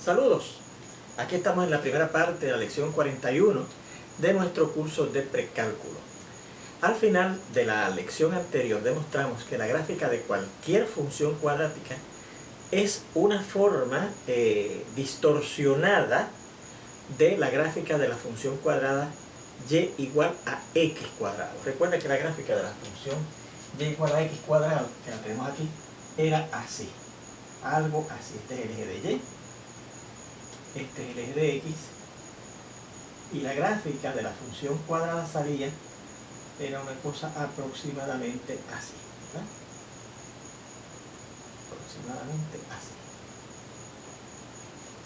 Saludos, aquí estamos en la primera parte de la lección 41 de nuestro curso de precálculo. Al final de la lección anterior demostramos que la gráfica de cualquier función cuadrática es una forma distorsionada de la gráfica de la función cuadrada y igual a x cuadrado. Recuerda que la gráfica de la función y igual a x cuadrado, que la tenemos aquí, era así, algo así. Este es el eje de y, este es el eje de x, y la gráfica de la función cuadrada salía, era una cosa aproximadamente así, ¿verdad? Aproximadamente así.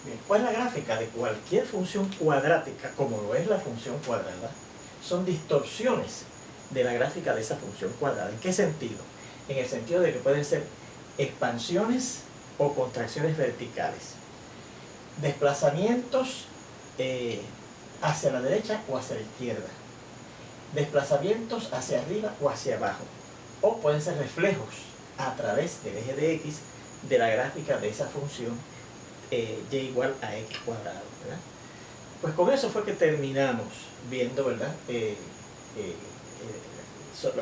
Bien, pues la gráfica de cualquier función cuadrática, como lo es la función cuadrada, son distorsiones de la gráfica de esa función cuadrada. ¿En qué sentido? En el sentido de que pueden ser expansiones o contracciones verticales, desplazamientos hacia la derecha o hacia la izquierda, desplazamientos hacia arriba o hacia abajo, o pueden ser reflejos a través del eje de x de la gráfica de esa función y igual a x cuadrado, ¿verdad? Pues con eso fue que terminamos viendo, ¿verdad?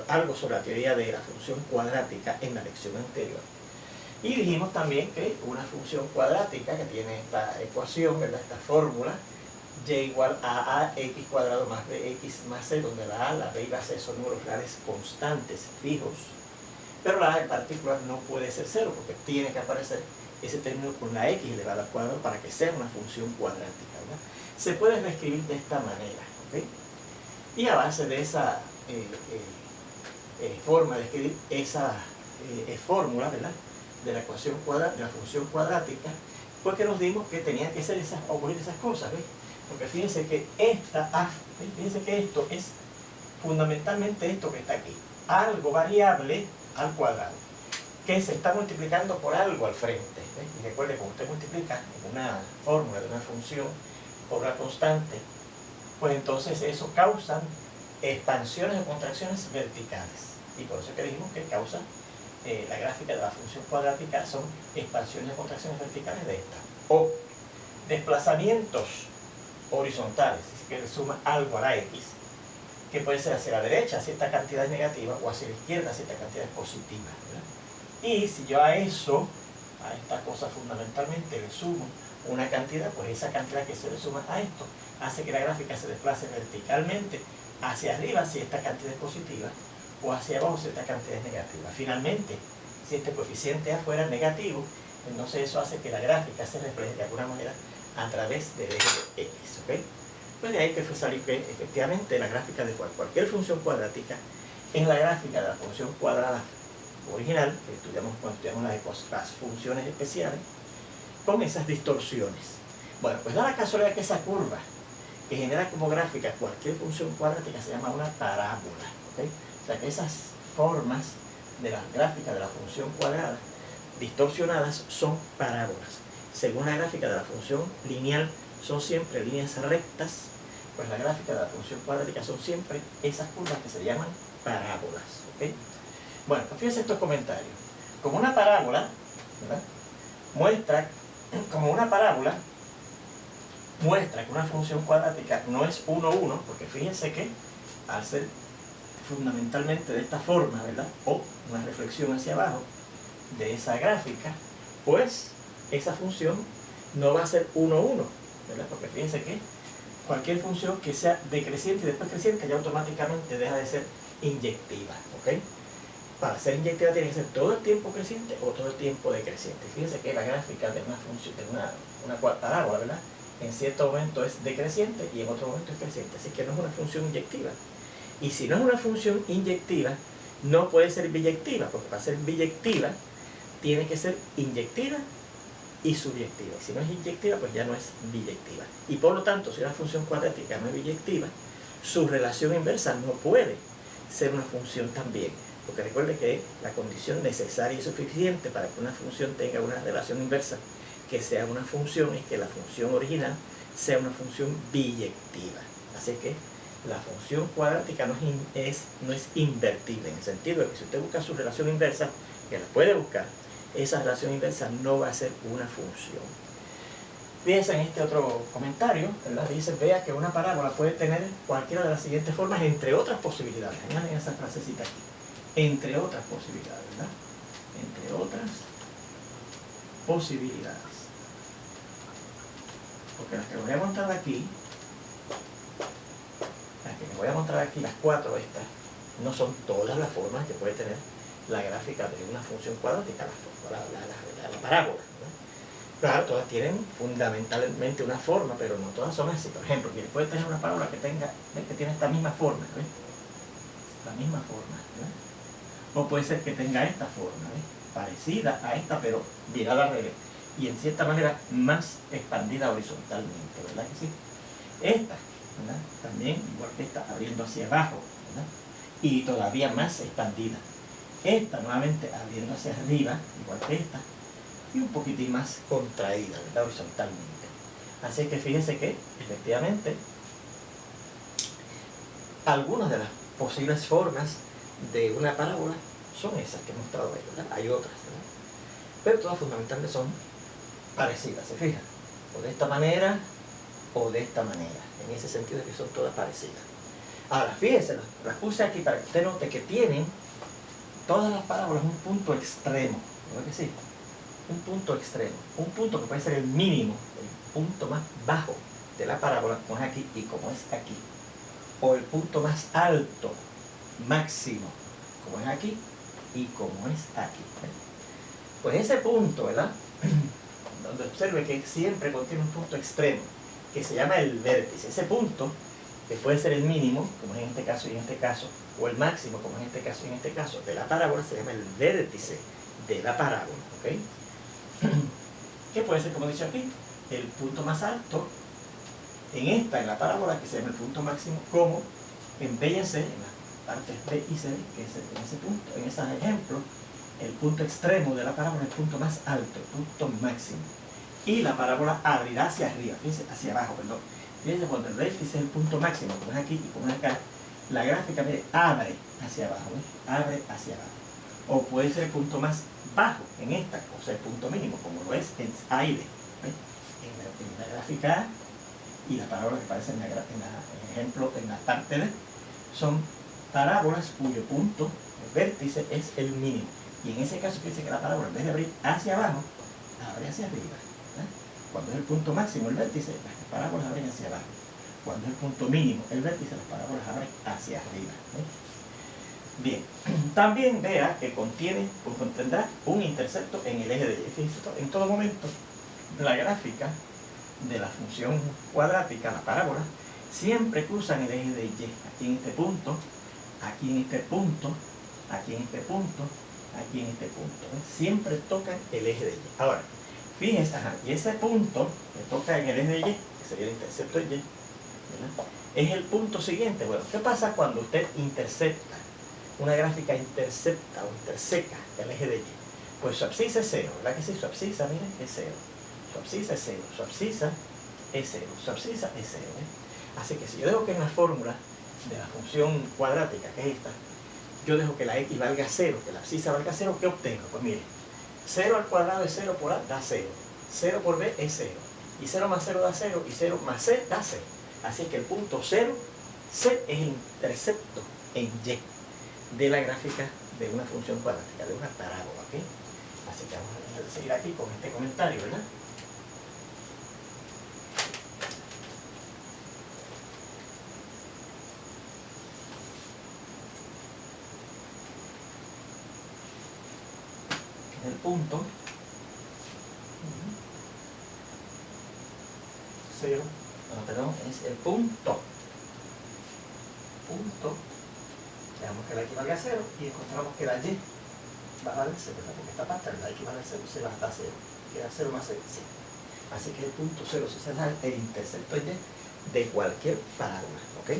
Algo sobre la teoría de la función cuadrática en la lección anterior. Y dijimos también que una función cuadrática que tiene esta ecuación, ¿verdad? Esta fórmula, y igual a ax cuadrado más bx más c, donde la a, la b y la c son números reales constantes, fijos, pero la a en particular no puede ser cero, porque tiene que aparecer ese término con la x elevada al cuadrado para que sea una función cuadrática, ¿verdad? Se puede reescribir de esta manera, ¿ok? Y a base de esa forma de escribir esa fórmula, ¿verdad?, de la ecuación cuadrada, de la función cuadrática, pues que nos dimos que tenían que ser ocurrir esas cosas, ¿ves? Porque fíjense que esta a, fíjense que esto es fundamentalmente esto que está aquí, algo variable al cuadrado, que se está multiplicando por algo al frente, ¿ves? Y recuerde, cuando usted multiplica una fórmula de una función por una constante, pues entonces eso causa expansiones o contracciones verticales, y por eso es que dijimos que causa la gráfica de la función cuadrática son expansiones o contracciones verticales de esta, o desplazamientos horizontales, es que le suma algo a la x, que puede ser hacia la derecha si esta cantidad es negativa, o hacia la izquierda si esta cantidad es positiva, ¿verdad? Y si yo a eso, a esta cosa fundamentalmente le sumo una cantidad, pues esa cantidad que se le suma a esto hace que la gráfica se desplace verticalmente hacia arriba si esta cantidad es positiva, o hacia abajo si esta cantidad es negativa. Finalmente, si este coeficiente afuera es negativo, entonces eso hace que la gráfica se refleje de alguna manera a través del eje de x, ¿ok? Pues de ahí que fue salir que efectivamente la gráfica de cualquier función cuadrática es la gráfica de la función cuadrada original, que estudiamos cuando estudiamos las funciones especiales, con esas distorsiones. Bueno, pues da la casualidad que esa curva que genera como gráfica cualquier función cuadrática se llama una parábola, ¿ok? O sea que esas formas de la gráfica de la función cuadrada distorsionadas son parábolas. Según la gráfica de la función lineal son siempre líneas rectas, pues la gráfica de la función cuadrática son siempre esas curvas que se llaman parábolas, ¿ok? Bueno, pues fíjense estos comentarios. Como una parábola, ¿verdad?, muestra que una función cuadrática no es 1, 1, porque fíjense que al ser fundamentalmente de esta forma, ¿verdad?, o una reflexión hacia abajo de esa gráfica, pues esa función no va a ser 1, 1, ¿verdad? Porque fíjense que cualquier función que sea decreciente y después creciente ya automáticamente deja de ser inyectiva, ¿ok? Para ser inyectiva tiene que ser todo el tiempo creciente o todo el tiempo decreciente. Fíjense que la gráfica de una función, de una parábola, ¿verdad?, en cierto momento es decreciente y en otro momento es creciente, así que no es una función inyectiva. Y si no es una función inyectiva, no puede ser biyectiva, porque para ser biyectiva tiene que ser inyectiva y subyectiva. Y si no es inyectiva, pues ya no es biyectiva. Y por lo tanto, si una función cuadrática no es biyectiva, su relación inversa no puede ser una función también. Porque recuerde que la condición necesaria y suficiente para que una función tenga una relación inversa, que sea una función, es que la función original sea una función biyectiva. Así que la función cuadrática no es invertible, en el sentido de que si usted busca su relación inversa, que la puede buscar, esa relación inversa no va a ser una función. Fíjense en este otro comentario, ¿verdad? Dice, vea que una parábola puede tener cualquiera de las siguientes formas, entre otras posibilidades. Añaden esa frasecita aquí. Entre otras posibilidades, ¿verdad? Entre otras posibilidades. Porque las que les voy a mostrar aquí, las 4 estas, no son todas las formas que puede tener la gráfica de una función cuadrática, la parábola, ¿verdad? Claro, todas tienen fundamentalmente una forma, pero no todas son así. Por ejemplo, puede tener una parábola que tenga, ¿ves? Que tiene esta misma forma, ¿ves? La misma forma, ¿ves? O puede ser que tenga esta forma, ¿ves? Parecida a esta, pero virada al revés. Y en cierta manera más expandida horizontalmente, ¿verdad que sí? Esta, ¿verdad? También, igual que esta, abriendo hacia abajo, ¿verdad? Y todavía más expandida. Esta nuevamente abriendo hacia arriba, igual que esta, y un poquitín más contraída, ¿verdad? Horizontalmente. Así que fíjense que, efectivamente, algunas de las posibles formas de una parábola son esas que he mostrado ahí, ¿verdad? Hay otras, ¿verdad? Pero todas fundamentalmente son parecidas, ¿se fijan? O de esta manera, o de esta manera. En ese sentido de que son todas parecidas. Ahora, fíjense, las puse aquí para que usted note que tienen todas las parábolas un punto extremo, ¿verdad que sí? Un punto extremo, un punto que puede ser el mínimo, el punto más bajo de la parábola, como es aquí y como es aquí. O el punto más alto, máximo, como es aquí y como es aquí. Pues ese punto, ¿verdad? Donde observe que siempre contiene un punto extremo, que se llama el vértice. Ese punto, que puede ser el mínimo, como es en este caso y en este caso, o el máximo, como es en este caso y en este caso, de la parábola, se llama el vértice de la parábola, ¿ok? Que puede ser, como he dicho aquí, el punto más alto en la parábola, que se llama el punto máximo, como en B y en C, en las partes B y C, que es en ese punto, en esos ejemplos, el punto extremo de la parábola es el punto más alto, el punto máximo. Y la parábola abrirá hacia arriba, fíjense, hacia abajo, perdón. Fíjense, cuando el vértice es el punto máximo, como es aquí y como es acá, la gráfica abre hacia abajo, ¿ves? Abre hacia abajo. O puede ser el punto más bajo en esta, o sea, el punto mínimo, como lo es en aire, ¿ves? En la gráfica A y la parábola que aparece en el ejemplo, en la parte D, son parábolas cuyo punto, el vértice, es el mínimo. Y en ese caso, fíjense que la parábola, en vez de abrir hacia abajo, abre hacia arriba. Cuando es el punto máximo, el vértice, las parábolas abren hacia abajo. Cuando es el punto mínimo, el vértice, las parábolas abren hacia arriba. Bien, también vea que contendrá un intercepto en el eje de Y. Fíjense, en todo momento, la gráfica de la función cuadrática, la parábola, siempre cruzan el eje de Y. Aquí en este punto, aquí en este punto, aquí en este punto, aquí en este punto. Siempre tocan el eje de Y. Ahora, fíjense, y ese punto que toca en el eje de Y, que sería el intercepto de Y, ¿verdad? Es el punto siguiente. Bueno, ¿qué pasa cuando usted intercepta? Una gráfica intercepta o interseca el eje de Y. Pues su abscisa es 0, ¿verdad que sí? Su abscisa, miren, es 0. Su abscisa es 0, su abscisa es 0, su abscisa es 0. Así que si yo dejo que en la fórmula de la función cuadrática, que es esta, yo dejo que la x valga 0, que la abscisa valga 0, ¿qué obtengo? Pues mire, 0 al cuadrado de 0 por a da 0, 0 por b es 0, y 0 más 0 da 0, y 0 más c da 0. Así que el punto 0, c es el intercepto en y de la gráfica de una función cuadrática, de una parábola, ¿ok? Así que vamos a seguir aquí con este comentario, ¿verdad? El punto 0, perdón, es el punto, veamos que la x valga 0 y encontramos que la y va a valer 0, porque esta parte la x vale 0, se va hasta 0, queda 0 más 0, 0. Así que el punto 0 será el intercepto y de cualquier parábola, ¿ok?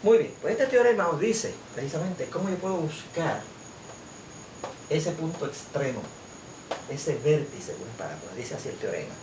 Muy bien, pues este teorema nos dice precisamente cómo yo puedo buscar ese punto extremo, ese vértice de una parábola. Dice así el teorema.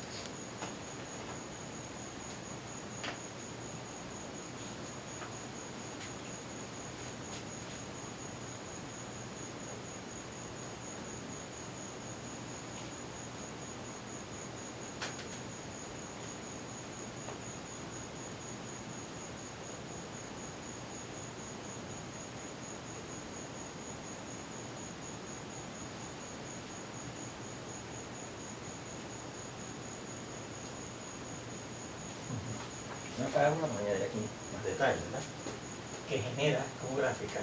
una parábola, vamos a añadir aquí más detalles, ¿verdad? Que genera como gráfica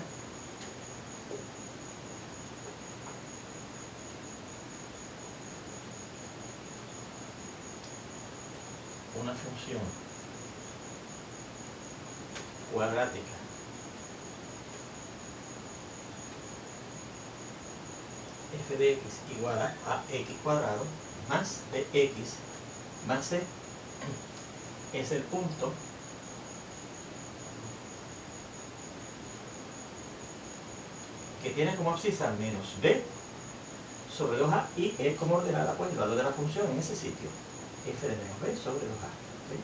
una función cuadrática f de x igual a x cuadrado más bx más c es el punto que tiene como abscisa menos b sobre 2a y es como ordenada pues el valor de la función en ese sitio, f de menos b sobre 2a. ¿Sí?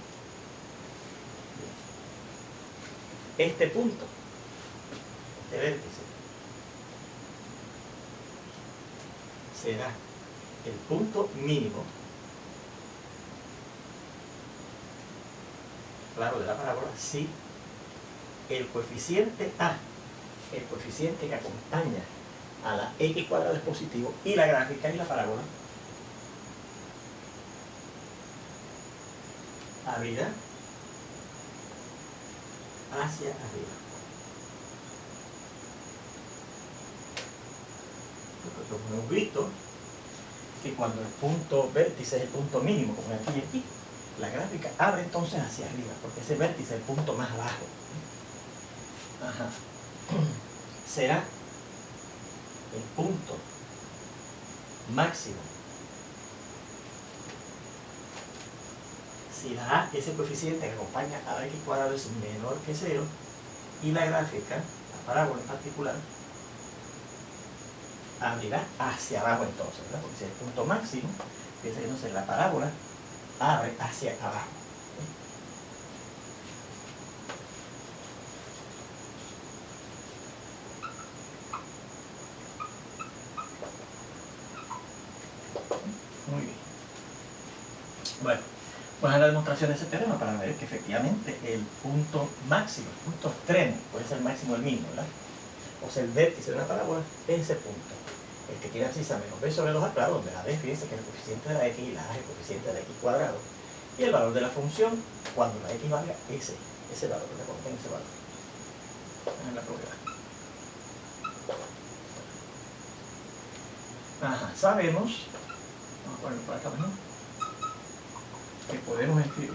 Este punto, este vértice, será el punto mínimo, claro, de la parábola, si el coeficiente a, el coeficiente que acompaña a la x cuadrada es positivo y la gráfica y la parábola abrirá hacia arriba. Porque hemos visto que cuando el punto vértice es el punto mínimo, como aquí y aquí, la gráfica abre entonces hacia arriba, porque ese vértice es el punto más bajo. Ajá. Será el punto máximo si la a, ese coeficiente que acompaña a la x cuadrado es menor que 0 y la gráfica, la parábola en particular, abrirá hacia abajo entonces, ¿verdad? Porque si es el punto máximo, piensa que entonces la parábola abre hacia abajo. Muy bien. Bueno, pues a la demostración de ese teorema para ver que efectivamente el punto máximo, el punto extremo, puede ser el máximo o el mínimo, ¿verdad? O sea, el vértice de una parábola es ese punto. El que tiene abscisa menos b sobre 2a, claro, donde la b, fíjense que es el coeficiente de la x y la a es el coeficiente de la x cuadrado. Y el valor de la función, cuando la x valga ese valor, ¿verdad? Cuando tenga ese valor. En la propiedad. Ajá, sabemos, vamos a ponerlo por acá mejor, que podemos escribir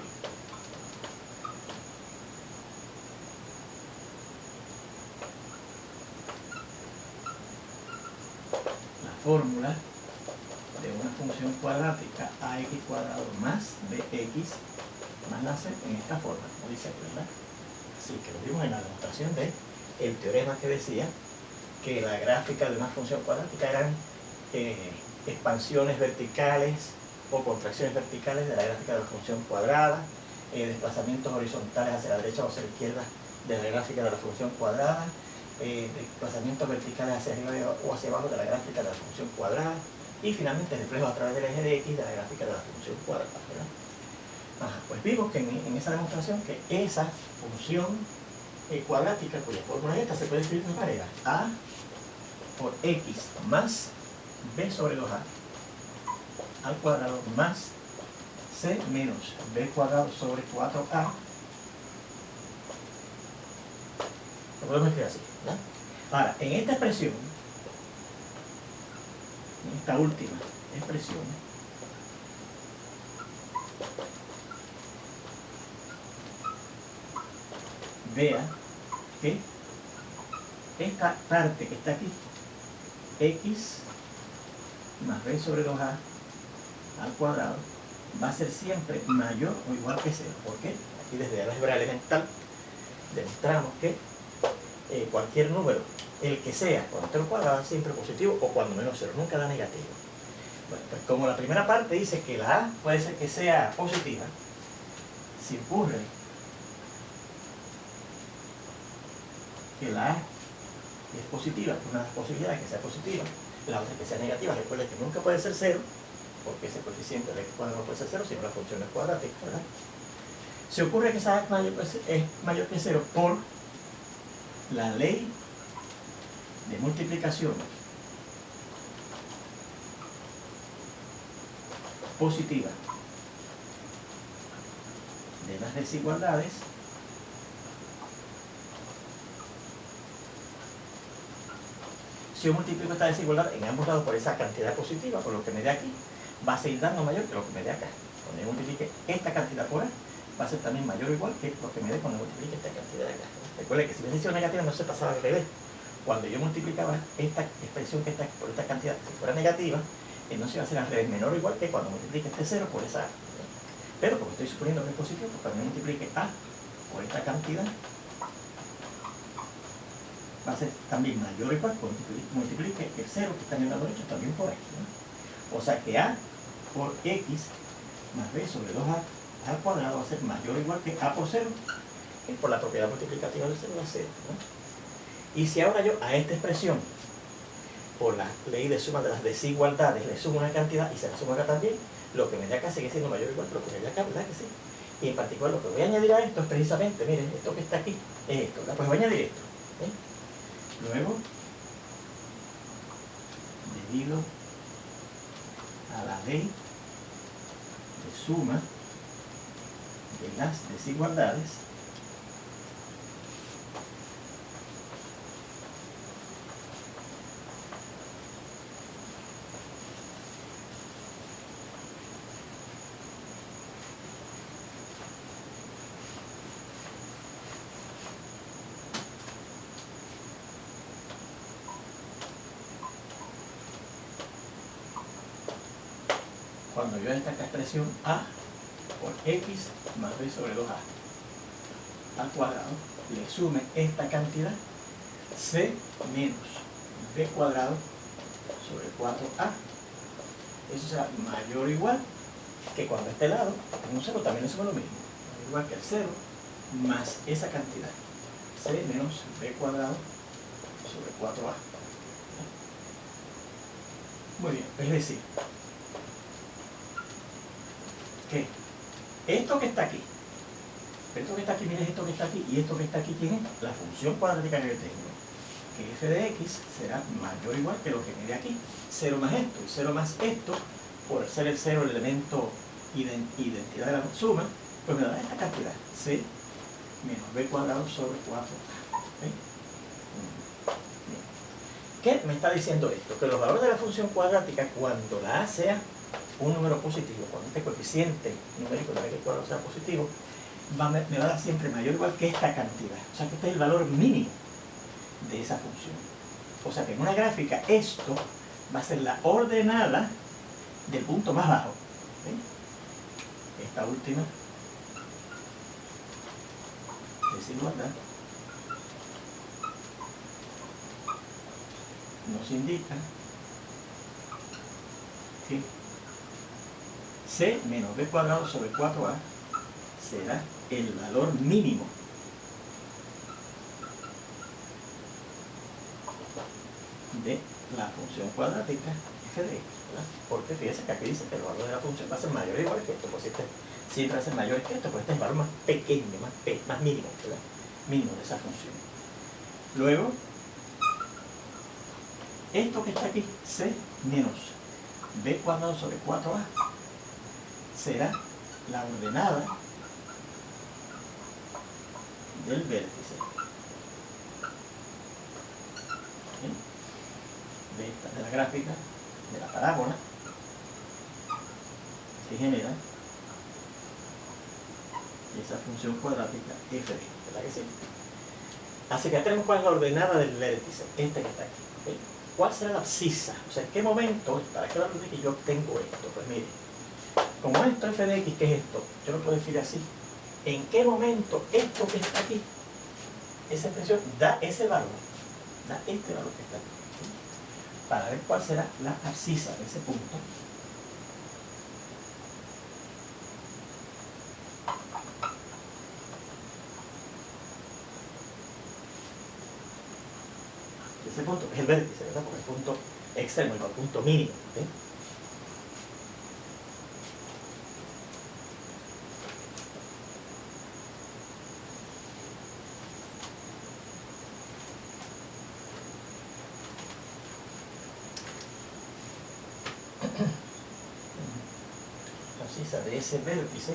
la fórmula de una función cuadrática ax cuadrado más bx más la c en esta forma, como dice aquí, ¿verdad? Así que lo vimos en la demostración de el teorema que decía que la gráfica de una función cuadrática eran expansiones verticales o contracciones verticales de la gráfica de la función cuadrada, desplazamientos horizontales hacia la derecha o hacia la izquierda de la gráfica de la función cuadrada, desplazamientos verticales hacia arriba o hacia abajo de la gráfica de la función cuadrada, y finalmente reflejos a través del eje de x de la gráfica de la función cuadrada, ¿verdad? Ajá, pues vimos que en esa demostración que esa función cuadrática, cuya fórmula es esta, se puede escribir de esta manera: a por x más b sobre 2a al cuadrado más c menos b cuadrado sobre 4a. Lo podemos escribir así, ¿verdad? Ahora, en esta expresión, en esta última expresión, vea que esta parte que está aquí, x más b sobre 2a al cuadrado, va a ser siempre mayor o igual que 0. ¿Por qué? Aquí desde la álgebra elemental demostramos que cualquier número, el que sea, cuando esté al cuadrado, siempre positivo o cuando menos 0, nunca da negativo. Bueno, pues como la primera parte dice que la a puede ser que sea positiva, si ocurre que la a es positiva, una posibilidad de que sea positiva, la otra que sea negativa, recuerden que nunca puede ser 0, porque ese coeficiente de x cuadrado no puede ser 0, sino la función es cuadrática, ¿verdad? Si ocurre que esa a es mayor que 0 por la ley de multiplicación positiva de las desigualdades si yo multiplico esta desigualdad en ambos lados por esa cantidad positiva, por lo que me dé aquí, va a seguir dando mayor que lo que me dé acá. Cuando yo multiplique esta cantidad por A, va a ser también mayor o igual que lo que me dé cuando multiplique esta cantidad de acá. Recuerde que si hubiese sido negativa no se pasaba al revés. Cuando yo multiplicaba esta expresión que está por esta cantidad, si fuera negativa, entonces iba a ser al revés, menor o igual que cuando multiplique este 0 por esa A. Pero como estoy suponiendo que es positivo, pues cuando yo multiplique A por esta cantidad, va a ser también mayor o igual que multiplique el 0 que está en el lado derecho también por aquí, ¿no? O sea que A por X más B sobre 2A al cuadrado va a ser mayor o igual que A por 0, que por la propiedad multiplicativa del 0 va a ser, ¿no? Y si ahora yo a esta expresión, por la ley de suma de las desigualdades, le sumo una cantidad y se la sumo acá también, lo que me dé acá sigue siendo mayor o igual que lo que me dé acá, ¿verdad que sí? Y en particular lo que voy a añadir a esto es precisamente, miren, esto que está aquí es esto, ¿verdad? Pues voy a añadir esto, ¿eh? Luego, debido a la ley de suma de las desigualdades, cuando yo a esta expresión A por X más B sobre 2A al cuadrado le sume esta cantidad C menos B cuadrado sobre 4A, eso será mayor o igual que cuando este lado en un 0 también le suma lo mismo, mayor o igual que el 0 más esa cantidad C menos B cuadrado sobre 4A. Muy bien, es decir, que esto que está aquí, miren esto que está aquí y esto que está aquí, ¿quién es? La función cuadrática que yo tengo, que f de x será mayor o igual que lo que me dé aquí, 0 más esto y 0 más esto, por ser el 0 el elemento identidad de la suma, pues me da esta cantidad, c menos b cuadrado sobre 4a. ¿Okay? ¿Qué me está diciendo esto? Que los valores de la función cuadrática, cuando la a sea un número positivo, cuando este coeficiente numérico de la x cuadrado sea positivo, me va a dar siempre mayor o igual que esta cantidad. O sea que este es el valor mínimo de esa función. O sea que en una gráfica esto va a ser la ordenada del punto más bajo. ¿Sí? Esta última desigualdad nos indica que C menos B cuadrado sobre 4A será el valor mínimo de la función cuadrática f de x, ¿verdad? Porque fíjense que aquí dice que el valor de la función va a ser mayor o igual que esto, pues este siempre va a ser mayor que esto, pues este es el valor más pequeño, más mínimo, ¿verdad? Mínimo de esa función. Luego, esto que está aquí, C menos B cuadrado sobre 4A, será la ordenada del vértice de la gráfica de la parábola que genera esa función cuadrática f de x, ¿verdad que sí? Así que ya tenemos cuál es la ordenada del vértice, este que está aquí, ¿okay? ¿Cuál será la abscisa? O sea, ¿en qué momento, para qué valor de que yo obtengo esto? Pues mire, como esto f de x, ¿qué es esto? Yo lo puedo decir así. ¿En qué momento esto que está aquí, esa expresión, da ese valor? Da este valor que está aquí. Para ver cuál será la abscisa de ese punto. Ese punto es el vértice, ¿verdad? Porque el punto extremo es el punto mínimo, ¿okay? La abscisa de ese vértice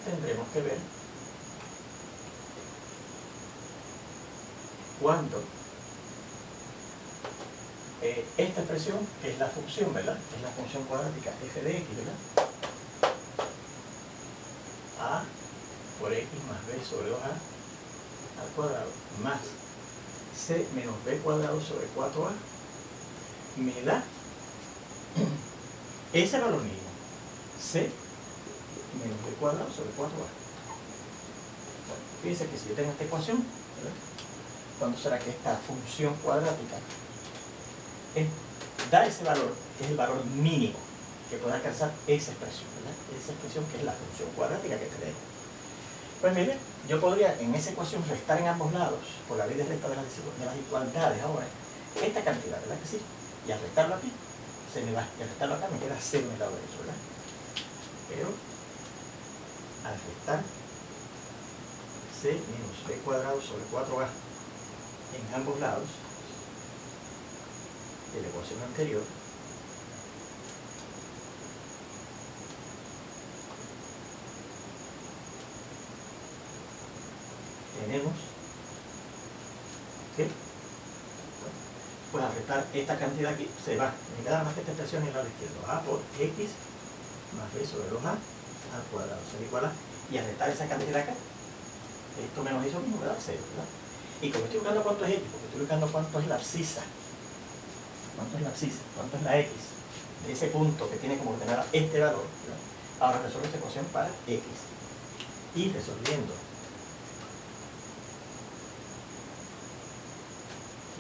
tendremos que ver cuando esta expresión, que es la función, ¿verdad? Es la función cuadrática f de x, ¿verdad? A por x más b sobre 2a al cuadrado más c menos b cuadrado sobre 4a me da ese valor mínimo, c menos b cuadrado sobre 4a. Bueno, fíjense que si yo tengo esta ecuación, ¿verdad? ¿Cuándo será que esta función cuadrática da ese valor, que es el valor mínimo que puede alcanzar esa expresión, ¿verdad? Esa expresión que es la función cuadrática que tenemos? Pues mire, yo podría en esa ecuación restar en ambos lados, por la ley de resta de las igualdades ahora, esta cantidad, ¿verdad que sí? Y al restarlo aquí, se me va, y al restarlo acá me queda 0 en el lado derecho, ¿verdad? Pero al restar c menos b cuadrado sobre 4a en ambos lados de la ecuación anterior, tenemos que, pues al restar esta cantidad aquí, se va, me queda más que esta expresión en el lado izquierdo, a por x más b sobre 2a al cuadrado será igual a, y al restar esa cantidad acá, esto menos eso mismo me da 0, ¿verdad? Y como estoy buscando cuánto es x, porque estoy buscando cuánto es la abscisa, cuánto es la x de ese punto que tiene como ordenada este valor, ¿verdad? Ahora resuelvo esta ecuación para x, y resolviendo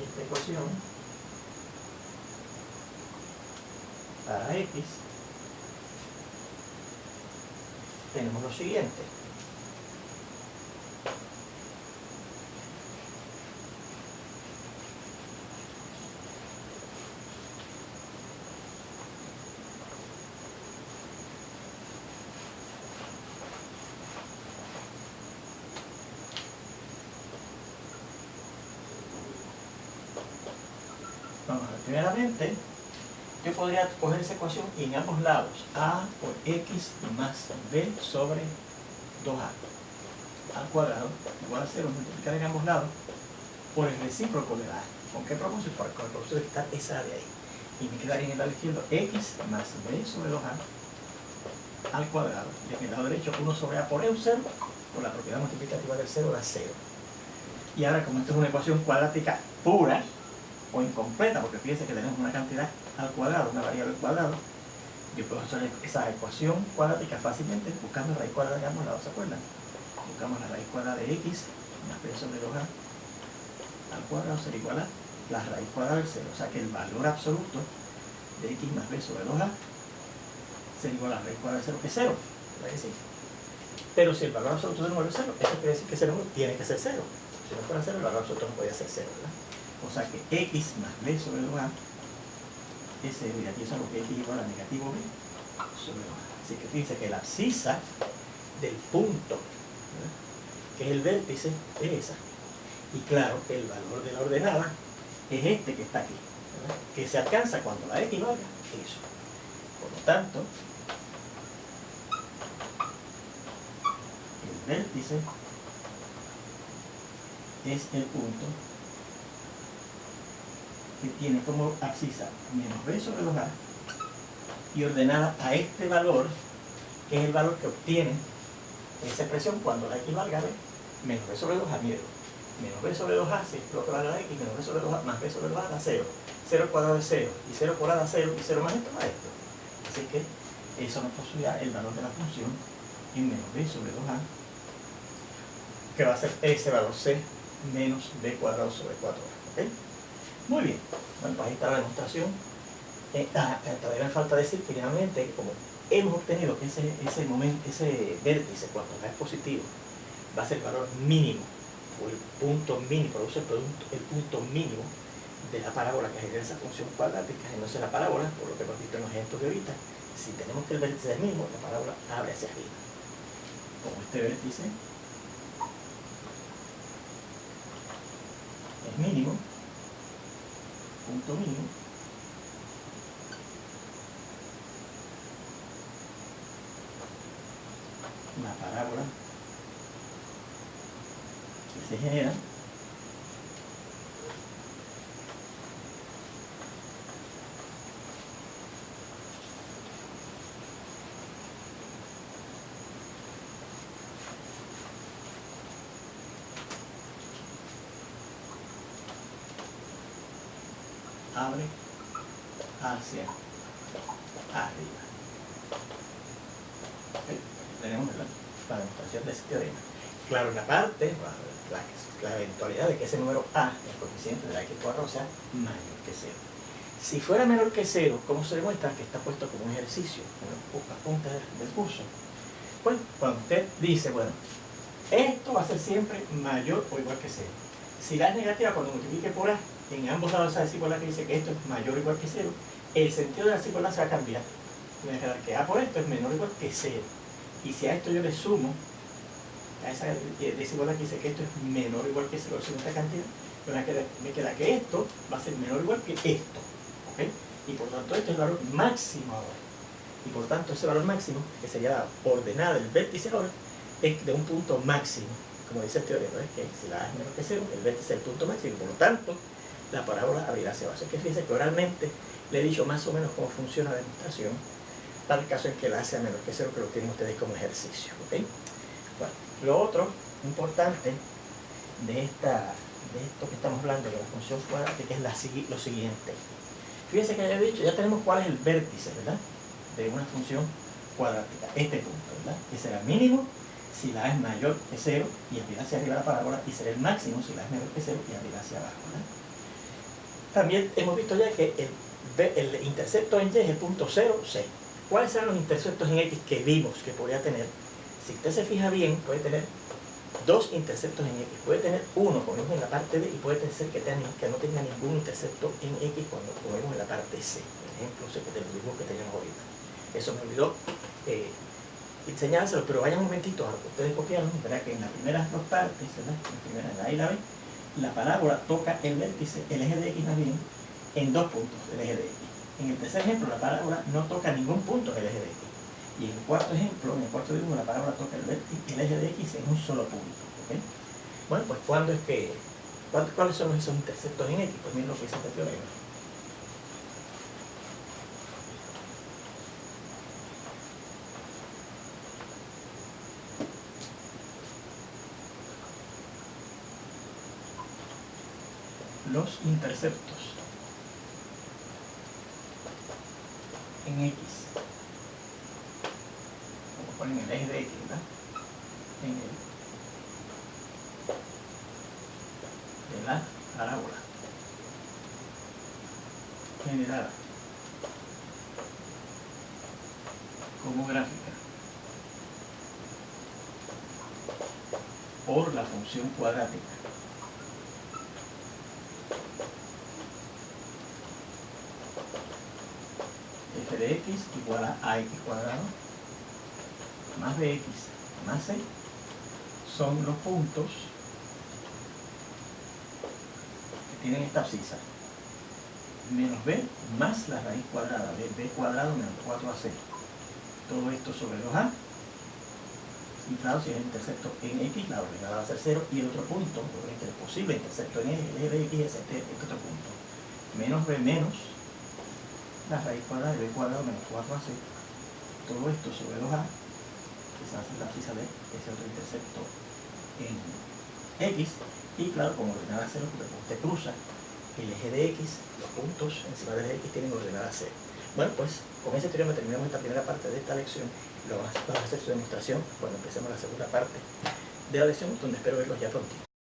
esta ecuación para x, tenemos lo siguiente. Vamos a ver, primeramente, yo podría coger esa ecuación y en ambos lados, a por x más b sobre 2a al cuadrado igual a 0, multiplicar en ambos lados por el recíproco de la a. ¿Con qué propósito? Con el propósito de quitar esa a de ahí. Y me quedaría en el lado izquierdo x más b sobre 2a al cuadrado. Y en el lado derecho 1 sobre a por e, un 0, por la propiedad multiplicativa del 0 da 0. Y ahora, como esto es una ecuación cuadrática pura, o incompleta, porque fíjense que tenemos una cantidad al cuadrado, una variable al cuadrado, yo puedo hacer esa ecuación cuadrática fácilmente buscando la raíz cuadrada de ambos lados, ¿se acuerdan? Buscamos la raíz cuadrada de x más b sobre 2a al cuadrado será igual a la raíz cuadrada del 0, o sea que el valor absoluto de x más b sobre 2a será igual a la raíz cuadrada del 0, que es 0, ¿verdad que sí? Pero si el valor absoluto de 9 es 0, eso quiere decir que 0 tiene que ser 0. Si no fuera 0, el valor absoluto no podía ser 0, ¿verdad? O sea que x más b sobre 2a es 0, y aquí eso es lo que x igual a negativo b sobre 2a. Así que fíjense que la abscisa del punto, ¿verdad?, que es el vértice, es esa. Y claro, el valor de la ordenada es este que está aquí, ¿verdad?, que se alcanza cuando la x valga eso. Por lo tanto, el vértice es el punto que tiene como abscisa menos b sobre 2a y ordenada a este valor, que es el valor que obtiene esa expresión cuando la x valga b menos b sobre 2a. Miren, menos b sobre 2a, si explota la x, menos b sobre 2a más b sobre 2a da 0. 0 al cuadrado es 0, y 0 cuadrado da 0, y 0 más esto da esto. Así que eso nos posee el valor de la función en menos b sobre 2a, que va a ser ese valor c menos b cuadrado sobre 4a. ¿Ok? Muy bien, bueno, pues ahí está la demostración. Todavía me falta decir finalmente que como hemos obtenido que ese vértice, cuando es positivo, va a ser el valor mínimo, o el punto mínimo, produce el punto mínimo de la parábola que genera esa función cuadrática. Entonces la parábola, por lo que hemos visto en los ejemplos de ahorita, si tenemos que el vértice es mínimo, la parábola abre hacia arriba. Como este vértice es mínimo, punto mínimo, la parábola que se genera abre hacia arriba. ¿Okay? Tenemos la demostración de este teorema. Claro, en la parte, la eventualidad de que ese número A, el coeficiente de la x cuadrada, sea mayor que 0. Si fuera menor que 0, ¿cómo se demuestra? Que está puesto como un ejercicio en las puntas del curso. Pues cuando usted dice, bueno, esto va a ser siempre mayor o igual que 0. Si la es negativa, cuando multiplique por A, en ambos lados de esa desigualdad que dice que esto es mayor o igual que 0, el sentido de la desigualdad se va a cambiar. Me va a quedar que A por esto es menor o igual que 0. Y si a esto yo le sumo, a esa desigualdad que dice que esto es menor o igual que 0, si esta cantidad, me queda que esto va a ser menor o igual que esto. ¿Okay? Y por tanto esto es el valor máximo ahora. Y por tanto ese valor máximo, que sería la ordenada del vértice ahora, es de un punto máximo. Como dice el teorema, es que si la A es menor que 0, el vértice es el punto máximo. Por lo tanto, la parábola abrirá hacia abajo. Es que fíjense que oralmente le he dicho más o menos cómo funciona la demostración, para el caso en que la A sea menor que 0, que lo tienen ustedes como ejercicio. ¿Okay? Bueno, lo otro importante de esto que estamos hablando, de la función cuadrática, es lo siguiente. Fíjense que ya tenemos cuál es el vértice, ¿verdad?, de una función cuadrática, este punto, ¿verdad?, que será mínimo si la A es mayor que 0 y abrirá hacia arriba la parábola, y será el máximo si la A es menor que 0 y abrirá hacia abajo, ¿verdad? También hemos visto ya que el intercepto en Y es el punto 0, 6. ¿Cuáles serán los interceptos en X que vimos que podría tener? Si usted se fija bien, puede tener dos interceptos en X. Puede tener uno, como vemos en la parte D, y puede ser que no tenga ningún intercepto en X cuando lo vemos en la parte C. Por ejemplo, el dibujo que teníamos ahorita. Eso me olvidó enseñárselo, pero vayan un momentito a lo que ustedes copiaron. Verá que en las primeras dos partes, ¿verdad?, en la primera, la A y la B, la parábola toca el vértice, el eje de X más bien, en dos puntos del eje de X. En el tercer ejemplo, la parábola no toca ningún punto del eje de X. Y en el cuarto ejemplo, en el cuarto dibujo, la parábola toca el eje de X en un solo punto. ¿Okay? Bueno, pues ¿cuáles son esos interceptos en X? Pues miren lo que dice este teorema. Los interceptos en X, como ponen el eje de X, ¿verdad?, de la parábola generada como gráfica por la función cuadrática f de x igual a ax cuadrado más bx más c son los puntos que tienen esta abscisa, menos b más la raíz cuadrada de b cuadrado menos 4ac. Todo esto sobre 2a. Y claro, si es el intercepto en x, la ordenada va a ser 0. Y el otro punto, el posible intercepto en el eje de x es este otro punto. Menos b menos la raíz cuadrada de b cuadrado menos 4ac. Todo esto sobre 2a, que se hace la abscisa de ese otro intercepto en x. Y claro, como ordenada 0, porque usted cruza el eje de x, los puntos encima del eje de x tienen ordenada 0. Bueno, pues con ese teorema terminamos esta primera parte de esta lección. Vamos a hacer su demostración cuando empecemos la segunda parte de la lección, donde espero verlos ya pronto.